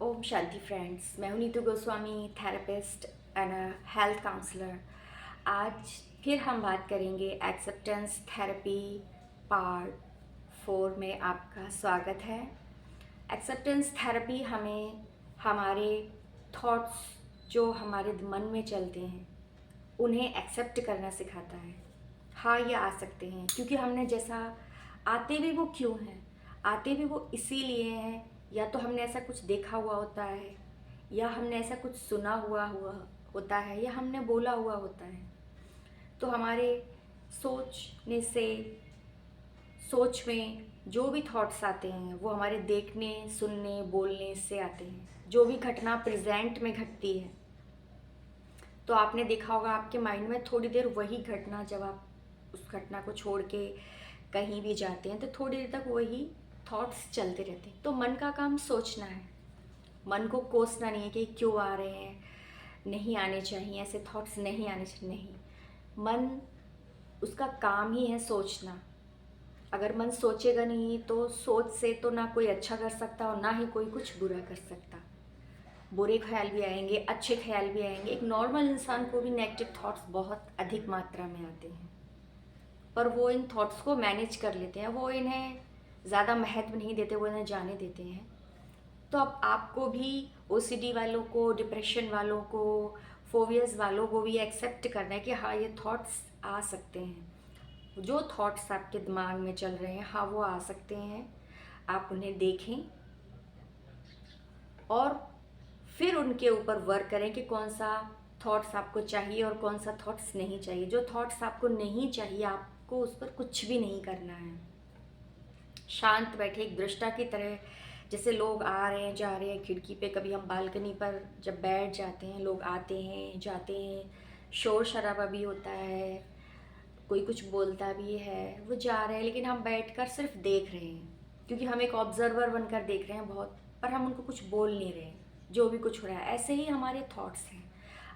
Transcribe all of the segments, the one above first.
Om Shanti friends, मैं हूं Neetu Goswami, therapist and health counsellor. आज फिर हम बात करेंगे एक्सेप्टेंस थेरेपी पार्ट 4 में। आपका स्वागत है। एक्सेप्टेंस थेरेपी हमें हमारे थॉट्स जो हमारे मन में चलते हैं उन्हें एक्सेप्ट करना सिखाता है। हाँ, ये आ सकते हैं क्योंकि हमने जैसा आते भी वो क्यों हैं, आते भी वो इसीलिए हैं। या तो हमने ऐसा कुछ देखा हुआ होता है, या हमने ऐसा कुछ सुना हुआ होता है, या हमने बोला हुआ होता है। तो हमारे सोचने से, सोच में जो भी थॉट्स आते हैं वो हमारे देखने, सुनने, बोलने से आते हैं। जो भी घटना प्रेजेंट में घटती है तो आपने देखा होगा आपके माइंड में थोड़ी देर वही घटना, जब आप उस घटना को छोड़ के कहीं भी जाते हैं तो थोड़ी देर तक वही थॉट्स चलते रहते हैं। तो मन का काम सोचना है, मन को कोसना नहीं है कि क्यों आ रहे हैं, नहीं आने चाहिए, ऐसे थॉट्स नहीं आने चाहिए। नहीं, मन उसका काम ही है सोचना। अगर मन सोचेगा नहीं तो सोच से तो ना कोई अच्छा कर सकता और ना ही कोई कुछ बुरा कर सकता। बुरे ख्याल भी आएंगे, अच्छे ख्याल भी आएंगे। एक नॉर्मल इंसान को भी नेगेटिव थॉट्स बहुत अधिक मात्रा में आते हैं, पर वो इन थॉट्स को मैनेज कर लेते हैं। वो इन्हें ज़्यादा महत्व नहीं देते, वो इन्हें जाने देते हैं। तो अब आपको भी, ओसीडी वालों को, डिप्रेशन वालों को, फोबियस वालों को भी एक्सेप्ट करना है कि हाँ, ये थॉट्स आ सकते हैं। जो थॉट्स आपके दिमाग में चल रहे हैं, हाँ, वो आ सकते हैं। आप उन्हें देखें और फिर उनके ऊपर वर्क करें कि कौन सा थॉट्स आपको चाहिए और कौन सा थॉट्स नहीं चाहिए। जो थॉट्स आपको नहीं चाहिए, आपको उस पर कुछ भी नहीं करना है। शांत बैठे, एक दृष्टा की तरह। जैसे लोग आ रहे हैं, जा रहे हैं खिड़की पे, कभी हम बालकनी पर जब बैठ जाते हैं, लोग आते हैं जाते हैं, शोर शराबा भी होता है, कोई कुछ बोलता भी है, वो जा रहे हैं, लेकिन हम बैठकर सिर्फ देख रहे हैं क्योंकि हम एक ऑब्जर्वर बनकर देख रहे हैं बहुत, पर हम उनको कुछ बोल नहीं रहे हैं। जो भी कुछ हो रहा है, ऐसे ही हमारे थॉट्स हैं।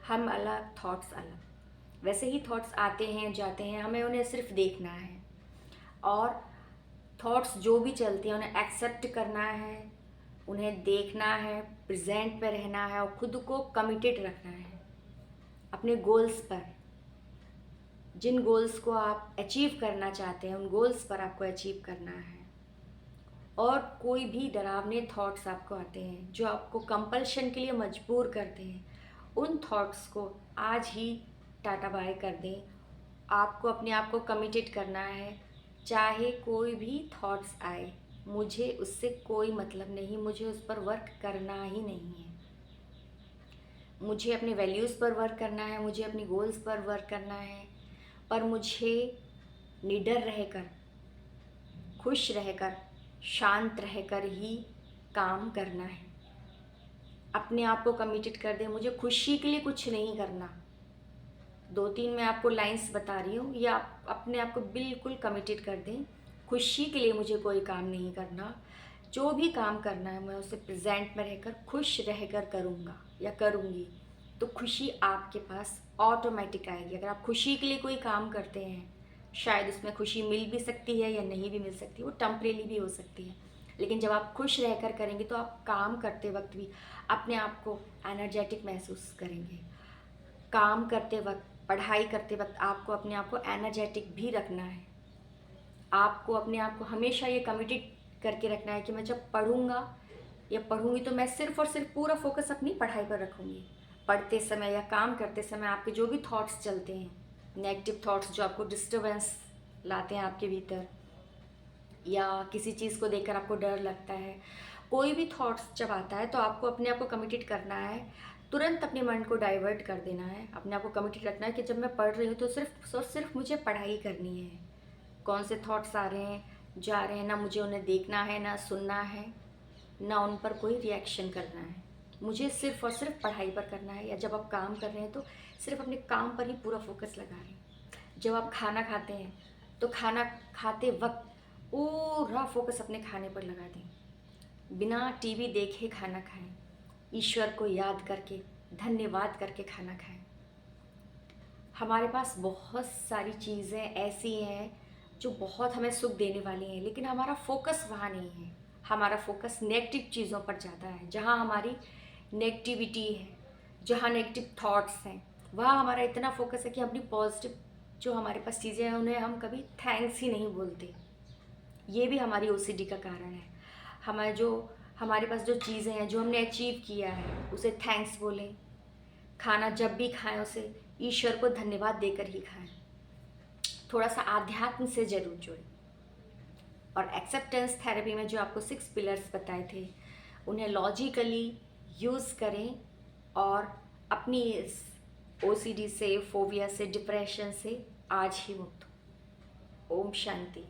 हम अलग, थॉट्स अलग। वैसे ही थॉट्स आते हैं जाते हैं, हमें उन्हें सिर्फ देखना है। और थॉट्स जो भी चलते हैं उन्हें एक्सेप्ट करना है, उन्हें देखना है, प्रेजेंट पे रहना है और खुद को कमिटेड रखना है अपने गोल्स पर। जिन गोल्स को आप अचीव करना चाहते हैं, उन गोल्स पर आपको अचीव करना है। और कोई भी डरावने थॉट्स आपको आते हैं जो आपको कंपल्शन के लिए मजबूर करते हैं, उन थॉट्स को आज ही टाटा बाय कर दें। आपको अपने आप को कमिटेड करना है। चाहे कोई भी थॉट्स आए, मुझे उससे कोई मतलब नहीं, मुझे उस पर वर्क करना ही नहीं है। मुझे अपने वैल्यूज़ पर वर्क करना है, मुझे अपनी गोल्स पर वर्क करना है। पर मुझे निडर रहकर, खुश रहकर, शांत रहकर ही काम करना है। अपने आप को कमिटेड कर दें, मुझे खुशी के लिए कुछ नहीं करना। 2-3 मैं आपको लाइंस बता रही हूँ, ये आप अपने आप को बिल्कुल कमिटेड कर दें। खुशी के लिए मुझे कोई काम नहीं करना। जो भी काम करना है मैं उसे प्रेजेंट में रहकर, खुश रहकर करूँगा या करूँगी। तो खुशी आपके पास ऑटोमेटिक आएगी। अगर आप खुशी के लिए कोई काम करते हैं, शायद उसमें खुशी मिल भी सकती है या नहीं भी मिल सकती, वो टेम्परेरी भी हो सकती है। लेकिन जब आप खुश रहकर करेंगे तो आप काम करते वक्त भी अपने आप को एनर्जेटिक महसूस करेंगे। काम करते वक्त, पढ़ाई करते वक्त आपको अपने आप को एनर्जेटिक भी रखना है। आपको अपने आप को हमेशा ये कमिटेड करके रखना है कि मैं जब पढ़ूंगा या पढ़ूंगी तो मैं सिर्फ और सिर्फ पूरा फोकस अपनी पढ़ाई पर रखूंगी। पढ़ते समय या काम करते समय आपके जो भी थॉट्स चलते हैं, नेगेटिव थॉट्स जो आपको डिस्टर्बेंस लाते हैं आपके भीतर, या किसी चीज़ को देखकर आपको डर लगता है, कोई भी थॉट्स जब आता है तो आपको अपने आप को कमिटेड करना है। तुरंत अपने माइंड को डाइवर्ट कर देना है। अपने आप को कमिटेड रखना है कि जब मैं पढ़ रही हूँ तो सिर्फ और सिर्फ मुझे पढ़ाई करनी है। कौन से थॉट्स आ रहे हैं, जा रहे हैं, ना मुझे उन्हें देखना है, ना सुनना है, ना उन पर कोई रिएक्शन करना है। मुझे सिर्फ और सिर्फ पढ़ाई पर करना है। या जब आप काम कर रहे हैं तो सिर्फ अपने काम पर ही पूरा फोकस लगा रहे हैं। जब आप खाना खाते हैं तो खाना खाते वक्त पूरा फोकस अपने खाने पर लगा दें। बिना टीवी देखे खाना खाएं, ईश्वर को याद करके, धन्यवाद करके खाना खाएं। हमारे पास बहुत सारी चीज़ें ऐसी हैं जो बहुत हमें सुख देने वाली हैं, लेकिन हमारा फोकस वहाँ नहीं है। हमारा फोकस नेगेटिव चीज़ों पर ज़्यादा है, जहाँ हमारी नेगेटिविटी है, जहाँ नेगेटिव थॉट्स हैं, वहाँ हमारा इतना फोकस है कि अपनी पॉजिटिव जो हमारे पास चीज़ें हैं उन्हें हम कभी थैंक्स ही नहीं बोलते। ये भी हमारी ओसीडी का कारण है। हमारे पास जो चीज़ें हैं, जो हमने अचीव किया है, उसे थैंक्स बोलें। खाना जब भी खाएं उसे ईश्वर को धन्यवाद देकर ही खाएं। थोड़ा सा आध्यात्म से ज़रूर जुड़ें। और एक्सेप्टेंस थेरेपी में जो आपको 6 पिलर्स बताए थे उन्हें लॉजिकली यूज़ करें और अपनी इस ओसीडी से, फोबिया से, डिप्रेशन से आज ही मुक्त हो। ओम शांति।